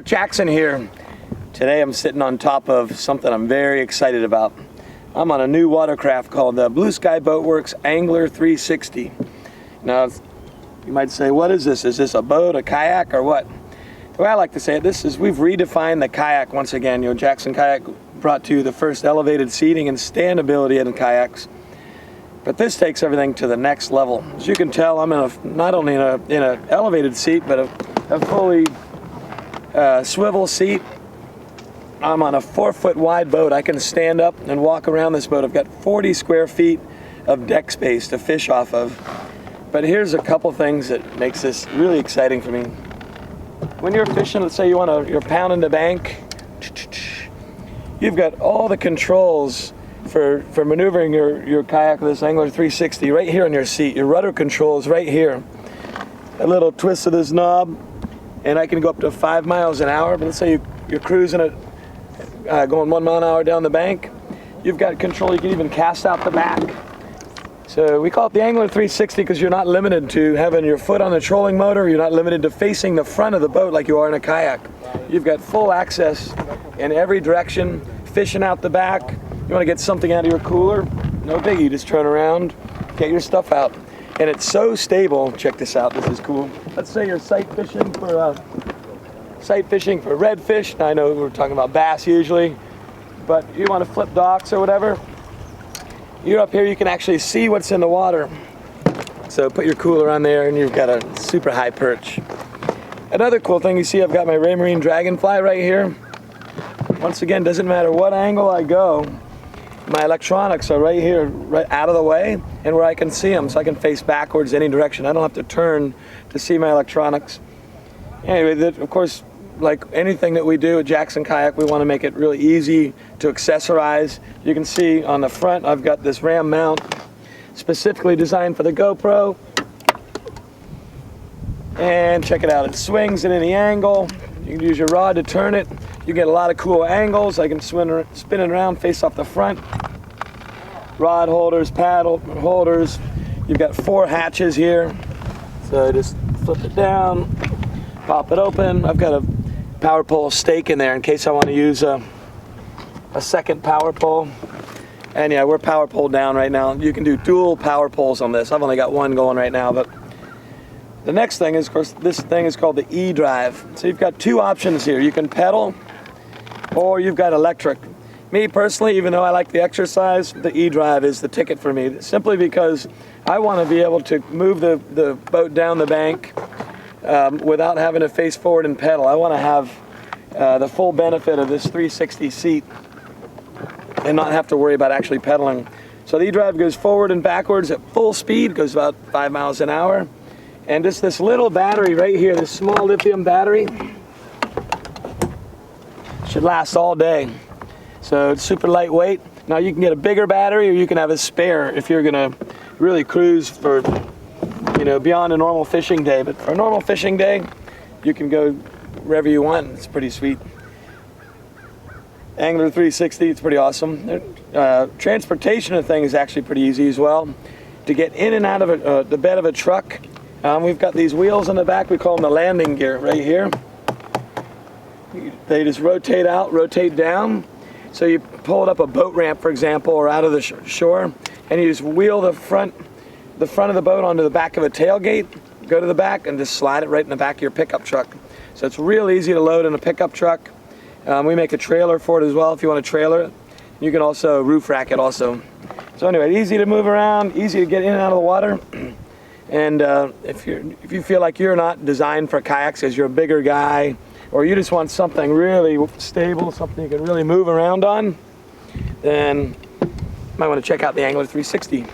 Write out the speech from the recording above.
Eric Jackson here. Today I'm sitting on top of something I'm very excited about. I'm on a new watercraft called the Blue Sky BoatWorks Angler 360. Now, you might say, what is this? Is this a boat, a kayak, or what? The way I like to say it, we've redefined the kayak once again. You know, Jackson Kayak brought to you the first elevated seating and standability in kayaks. But this takes everything to the next level. As you can tell, I'm not only in an elevated seat, but a fully swivel seat. I'm on a 4-foot wide boat. I can stand up and walk around this boat. I've got 40 square feet of deck space to fish off of. But here's a couple things that makes this really exciting for me. When you're fishing, let's say you're pounding the bank, you've got all the controls for maneuvering your kayak with this Angler 360 right here on your seat. Your rudder controls right here. A little twist of this knob, and I can go up to 5 miles an hour. But let's say you're cruising at going 1 mile an hour down the bank. You've got control. You can even cast out the back. So we call it the Angler 360 because you're not limited to having your foot on the trolling motor. You're not limited to facing the front of the boat like you are in a kayak. You've got full access in every direction, fishing out the back. You want to get something out of your cooler? No biggie, just turn around, get your stuff out. And it's so stable. Check this out, this is cool. Let's say you're sight fishing for redfish. Now, I know we're talking about bass usually, but you want to flip docks or whatever. You're up here, you can actually see what's in the water. So put your cooler on there and you've got a super high perch. Another cool thing you see, I've got my Raymarine Dragonfly right here. Once again, doesn't matter what angle I go, my electronics are right here, right out of the way, and where I can see them, so I can face backwards any direction. I don't have to turn to see my electronics. Anyway, of course, like anything that we do at Jackson Kayak, we want to make it really easy to accessorize. You can see on the front, I've got this ram mount specifically designed for the GoPro. And check it out, it swings at any angle. You can use your rod to turn it. You get a lot of cool angles. I can spin it around, face off the front. Rod holders, paddle holders. You've got 4 hatches here. So I just flip it down, pop it open. I've got a power pole stake in there in case I want to use a second power pole. And yeah, we're power pole down right now. You can do dual power poles on this. I've only got one going right now, but the next thing is, of course, this thing is called the E-Drive. So you've got 2 options here. You can pedal or you've got electric. Me personally, even though I like the exercise, the E-Drive is the ticket for me, simply because I want to be able to move the boat down the bank without having to face forward and pedal. I want to have the full benefit of this 360 seat and not have to worry about actually pedaling. So the E-Drive goes forward and backwards at full speed, goes about 5 miles an hour. And just this little battery right here, this small lithium battery, should last all day. So it's super lightweight. Now you can get a bigger battery or you can have a spare if you're gonna really cruise for, beyond a normal fishing day. But for a normal fishing day, you can go wherever you want. It's pretty sweet. Angler 360, it's pretty awesome. Transportation of the thing is actually pretty easy as well. To get in and out of the bed of a truck, we've got these wheels on the back. We call them the landing gear right here. They just rotate out, rotate down. So you pull it up a boat ramp, for example, or out of the shore, and you just wheel the front of the boat onto the back of a tailgate, go to the back, and just slide it right in the back of your pickup truck. So it's real easy to load in a pickup truck. We make a trailer for it as well if you want to trailer it. You can also roof rack it also. So anyway, easy to move around, easy to get in and out of the water. And if you feel like you're not designed for kayaks because you're a bigger guy, or you just want something really stable, something you can really move around on, then you might want to check out the Angler 360.